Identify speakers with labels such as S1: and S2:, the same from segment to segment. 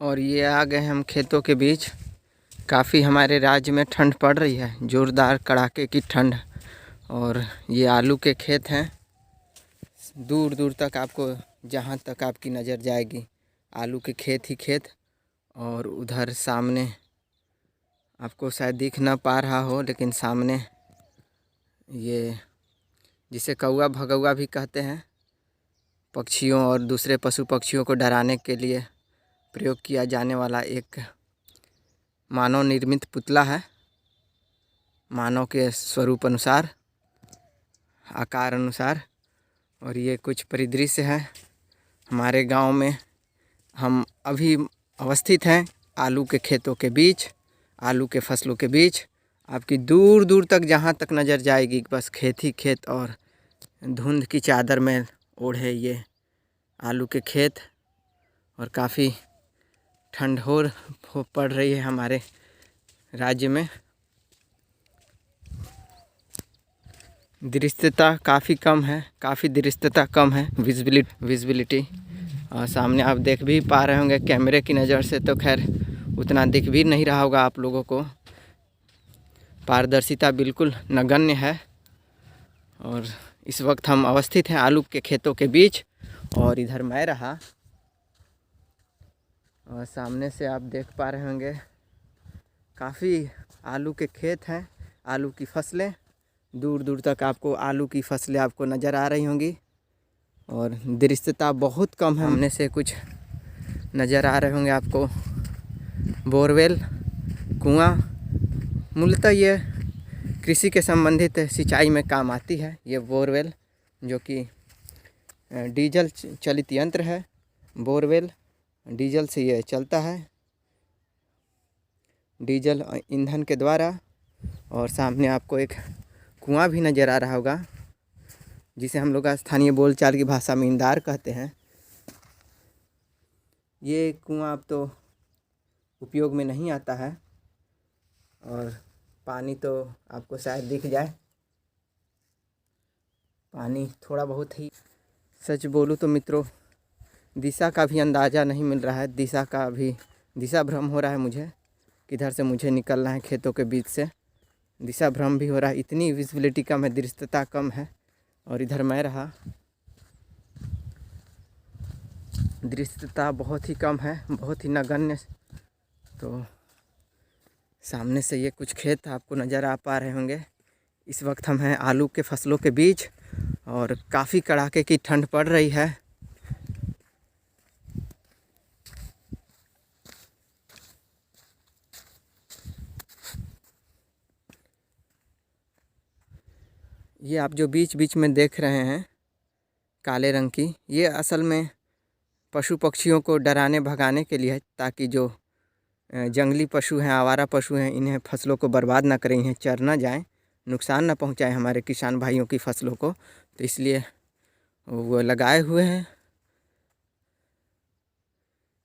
S1: और ये आ गए हम खेतों के बीच। काफ़ी हमारे राज्य में ठंड पड़ रही है, ज़ोरदार कड़ाके की ठंड। और ये आलू के खेत हैं। दूर दूर तक आपको, जहाँ तक आपकी नज़र जाएगी, आलू के खेत ही खेत। और उधर सामने आपको शायद दिख ना पा रहा हो, लेकिन सामने ये जिसे कौवा भगौवा भी कहते हैं, पक्षियों और दूसरे पशु पक्षियों को डराने के लिए प्रयोग किया जाने वाला एक मानव निर्मित पुतला है। मानव के स्वरूप अनुसार, आकार अनुसार। और ये कुछ परिदृश्य है हमारे गांव में। हम अभी अवस्थित हैं आलू के खेतों के बीच, आलू के फसलों के बीच। आपकी दूर दूर तक जहां तक नज़र जाएगी, बस खेत ही खेत और धुंध की चादर में ओढ़े ये आलू के खेत। और काफ़ी ठंड पड़ रही है हमारे राज्य में। दृश्यता काफ़ी कम है, काफ़ी दृश्यता कम है, विजिबिलिटी। और सामने आप देख भी पा रहे होंगे कैमरे की नज़र से, तो खैर उतना दिख भी नहीं रहा होगा आप लोगों को। पारदर्शिता बिल्कुल नगण्य है। और इस वक्त हम अवस्थित हैं आलू के खेतों के बीच, और इधर मैं रहा। और सामने से आप देख पा रहे होंगे काफ़ी आलू के खेत हैं, आलू की फसलें। दूर दूर तक आपको आलू की फसलें आपको नज़र आ रही होंगी। और दृश्यता बहुत कम है। सामने से कुछ नज़र आ रहे होंगे आपको बोरवेल, कुआं। मूलतः ये कृषि के संबंधित सिंचाई में काम आती है ये बोरवेल, जो कि डीजल चलित यंत्र है। बोरवेल डीजल से ये चलता है, डीजल ईंधन के द्वारा। और सामने आपको एक कुआं भी नज़र आ रहा होगा, जिसे हम लोग स्थानीय बोलचाल की भाषा में इंदार कहते हैं। ये कुआं अब तो उपयोग में नहीं आता है, और पानी तो आपको शायद दिख जाए। पानी थोड़ा बहुत ही, सच बोलूँ तो मित्रों, दिशा का भी अंदाज़ा नहीं मिल रहा है। दिशा भ्रम हो रहा है मुझे, किधर से मुझे निकलना है खेतों के बीच से। दिशा भ्रम भी हो रहा है, इतनी विजिबिलिटी कम है, दृश्यता कम है। और इधर मैं रहा, दृश्यता बहुत ही कम है, बहुत ही नगण्य। तो सामने से ये कुछ खेत आपको नज़र आ पा रहे होंगे। इस वक्त हम हैं आलू के फसलों के बीच, और काफ़ी कड़ाके की ठंड पड़ रही है। ये आप जो बीच बीच में देख रहे हैं काले रंग की, ये असल में पशु पक्षियों को डराने भगाने के लिए है, ताकि जो जंगली पशु हैं, आवारा पशु हैं, इन्हें फसलों को बर्बाद ना करें, इन्हें चर ना जाएँ, नुकसान ना पहुंचाएं हमारे किसान भाइयों की फसलों को। तो इसलिए वो लगाए हुए हैं।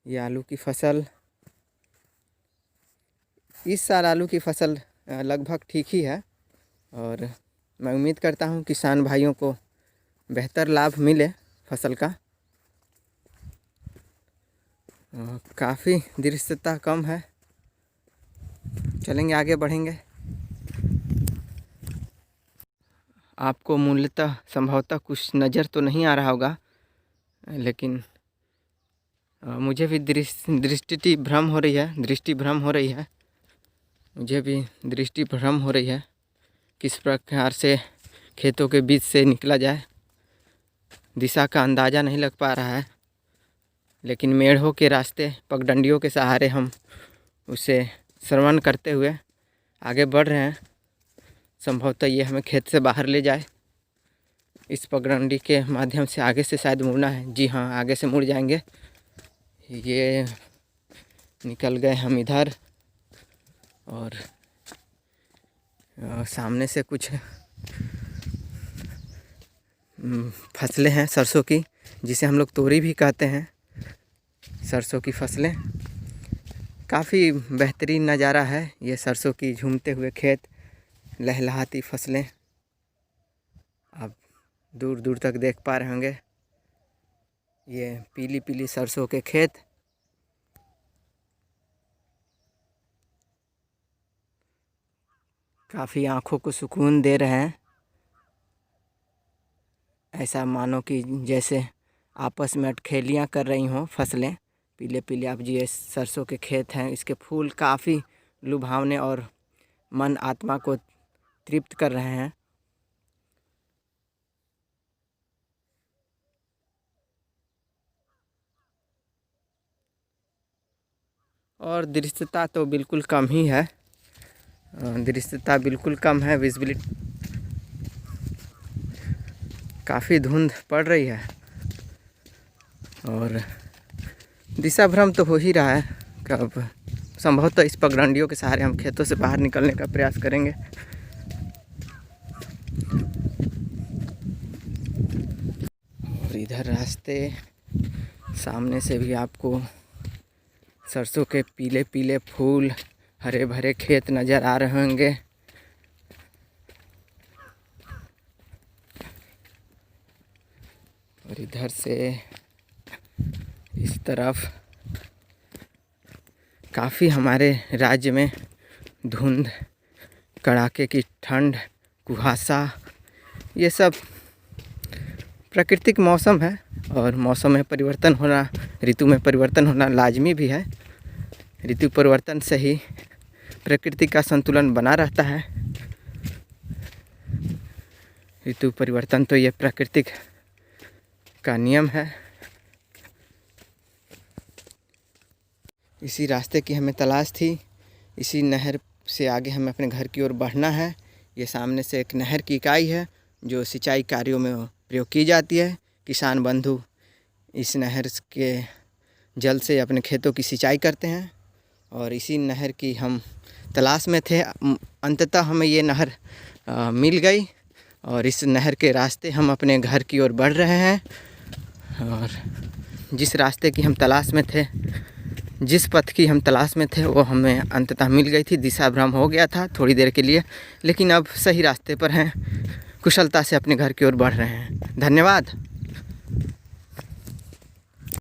S1: ये आलू की फसल, इस साल आलू की फसल लगभग ठीक ही है। और मैं उम्मीद करता हूँ किसान भाइयों को बेहतर लाभ मिले फसल का। काफ़ी दृश्यता कम है, चलेंगे आगे बढ़ेंगे। आपको मूलतः संभवतः कुछ नज़र तो नहीं आ रहा होगा, लेकिन मुझे भी दृष्टि भ्रम हो रही है। मुझे भी दृष्टि भ्रम हो रही है, किस प्रकार से खेतों के बीच से निकला जाए। दिशा का अंदाज़ा नहीं लग पा रहा है, लेकिन मेढ़ों के रास्ते, पगडंडियों के सहारे हम उसे श्रवण करते हुए आगे बढ़ रहे हैं। संभवतः ये हमें खेत से बाहर ले जाए। इस पगडंडी के माध्यम से आगे से शायद मुड़ना है। जी हाँ, आगे से मुड़ जाएंगे। ये निकल गए हम इधर, और सामने से कुछ फसलें हैं सरसों की, जिसे हम लोग तोरी भी कहते हैं। सरसों की फसलें, काफ़ी बेहतरीन नज़ारा है ये सरसों की, झूमते हुए खेत, लहलहाती फसलें आप दूर दूर तक देख पा रहे होंगे। ये पीली पीली सरसों के खेत। काफ़ी आँखों को सुकून दे रहे हैं। ऐसा मानो कि जैसे आपस में अटखेलियाँ कर रही हों फसलें। पीले पीले आप जी ये सरसों के खेत हैं, इसके फूल काफ़ी लुभावने और मन आत्मा को तृप्त कर रहे हैं। और दृश्यता तो बिल्कुल कम ही है, दृश्यता बिल्कुल कम है। विजिबिलिटी काफ़ी धुंध पड़ रही है और दिशा भ्रम तो हो ही रहा है। कब संभवतः इस पगडंडियों के सहारे हम खेतों से बाहर निकलने का प्रयास करेंगे। और इधर रास्ते सामने से भी आपको सरसों के पीले पीले फूल, हरे भरे खेत नज़र आ रहे होंगे। और इधर से इस तरफ काफ़ी हमारे राज्य में धुंध, कड़ाके की ठंड, कुहासा, ये सब प्राकृतिक मौसम है। और मौसम में परिवर्तन होना, ऋतु में परिवर्तन होना लाजमी भी है। ऋतु परिवर्तन से ही प्रकृति का संतुलन बना रहता है। ऋतु परिवर्तन तो ये प्राकृतिक का नियम है। इसी रास्ते की हमें तलाश थी। इसी नहर से आगे हमें अपने घर की ओर बढ़ना है। ये सामने से एक नहर की इकाई है जो सिंचाई कार्यों में प्रयोग की जाती है। किसान बंधु इस नहर के जल से अपने खेतों की सिंचाई करते हैं और इसी नहर की हम तलाश में थे। अंततः हमें ये नहर मिल गई और इस नहर के रास्ते हम अपने घर की ओर बढ़ रहे हैं। और जिस रास्ते की हम तलाश में थे, जिस पथ की हम तलाश में थे, वो हमें अंततः मिल गई थी। दिशा भ्रम हो गया था थोड़ी देर के लिए, लेकिन अब सही रास्ते पर हैं, कुशलता से अपने घर की ओर बढ़ रहे हैं। धन्यवाद।